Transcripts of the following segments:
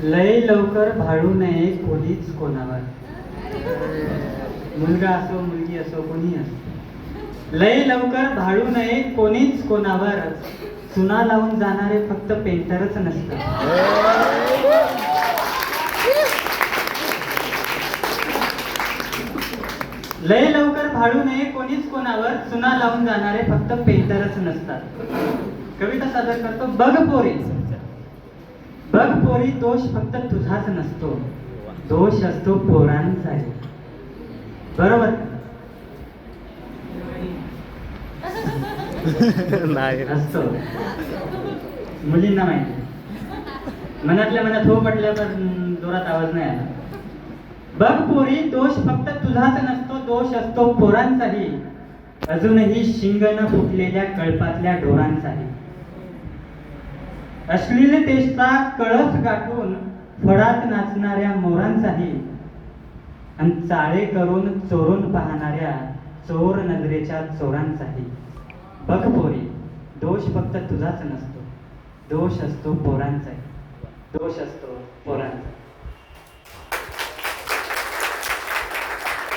लय लवकर भाळू नये कोणीच कोणावर. मुलगा असो मुलगी असो कोणी असो, लय लवकर भाळू नये कोणीच कोणावर. चुना लावून जाणारे फक्त पेंटरच नसतात. लय लवकर भाळू नये कोणीच कोणावर, चुना लावून जाणारे फक्त पेंटरच नसतात. कविता सादर करतो. बघ पोरी, बघ पोरी, दोष फक्त तुझाच नसतो, दोष असतो पोरांचाही. बरोबर नाही असतो. मुलींना माहिती, मनातल्या मनात हो पडल्यावर जोरात आवाज नाही आला. बघ पोरी, दोष फक्त तुझाच नसतो, दोष असतो पोरांचाही, अजूनही शिंग न फुटलेल्या कळपातल्या ढोरांचाही. अश्लीलतेचा कळस गाठून फळात नाचणाऱ्या मोरांचाही, आणि चाळे करून चोरून पाहणाऱ्या चोर नजरेच्या चोरांचाही. बघ पोरी, दोष फक्त तुझाच नसतो, दोष असतो पोरांचाही, दोष असतो पोरांचा.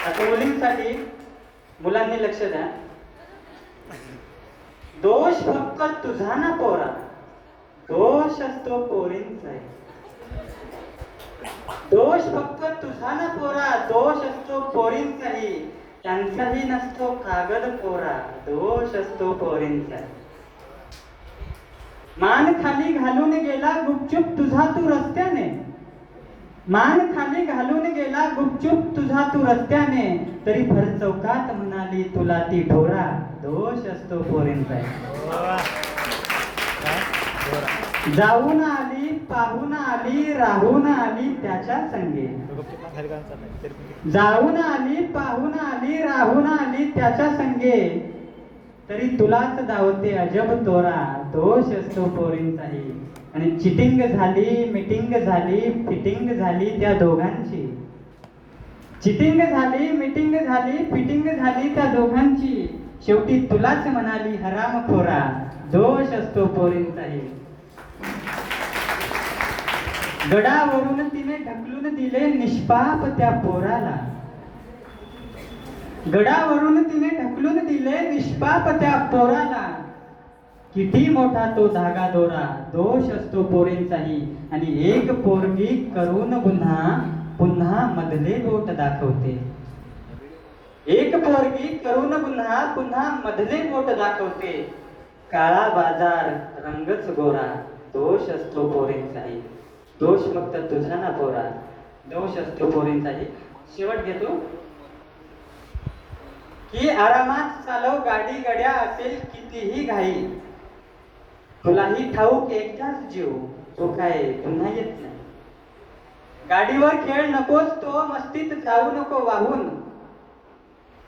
आता मुलींसाठी मुलांनी लक्ष द्या. दोष फक्त तुझा ना पोरा, दोष असतो पोरींचाही. दोष फक्त तुझा ना पोरा, दोष असतो पोरींचाही. त्यांचाही नसतो कागद पोरा, दोष असतो पोरींचा. मान खाली घालून गेला गुपचूप तुझा तू रस्त्याने, मान खाली घालून गेला गुपचूप तुझा तू रस्त्याने, तरी भर चौकात म्हणाली तुला ती ढोरा, दोष असतो पोरींचा. जाऊन आली, पाहून आली, राहून आली त्याच्या संगे, जाऊन आली, पाहून आली, राहून आली त्याच्या संगे, तरी तुलाच धावते अजब तोरा, दोष असतो पोरींचाही. आणि चिटिंग झाली, मिटिंग झाली, फिटिंग झाली त्या दोघांची, चिटिंग झाली, मिटिंग झाली, फिटिंग झाली त्या दोघांची, शेवटी तुलाच म्हणाली हरामखोरा, दोष असतो पोरींचाही. गडावरून तिने ढकलून दिले निष्पाप त्या पोराला, गडावरून तिने ढकलून दिले निष्पाप त्या पोराला, किती मोठा तो धागा दोरा, दोष असतो पोरींचाही. आणि एक पोरगी करून पुन्हा पुन्हा मधले बोट दाखवते, एक पोरगी करून पुन्हा पुन्हा मधले बोट दाखवते, काळा बाजार रंगच गोरा, दोष असतो पोरींचाही. दोष फक्त तुझा ना पोरा, दोष असतो पोरींचाही. शेवट घेतो की आरामात चालव गाडी गड्या, असेल कितीही घाई, तुलाही ठाऊक एकदाच जीव, तो काय पुन्हा येत नाही. गाडीवर खेळ नकोस तो मस्तीत जाऊ नको वाहून,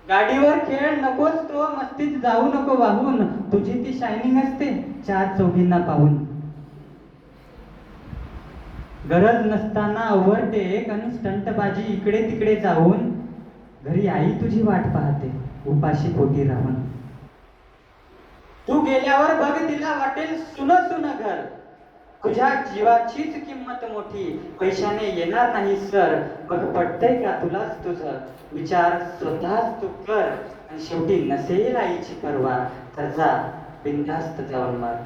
गाडीवर खेळ नकोस तो मस्तीत जाऊ नको वाहून, तुझी ती शायनिंग असते चार चौघींना पाहून. गरज नसताना ओव्हरटेक आणि स्टंटबाजी इकडे तिकडे जाऊन, घरी आई तुझी वाट पाहते उपाशी पोटी राहून. तू गेल्यावर बघ तिला वाटेल सुन सुन घर, तुझ्या जीवाचीच किंमत मोठी, पैशाने येणार नाही सर. बघ पटतंय का तुलाच तुझं, विचार स्वतःच तू कर. आणि शेवटी नसेल आईची परवा, तर जा बिनधास्त जाऊन मार.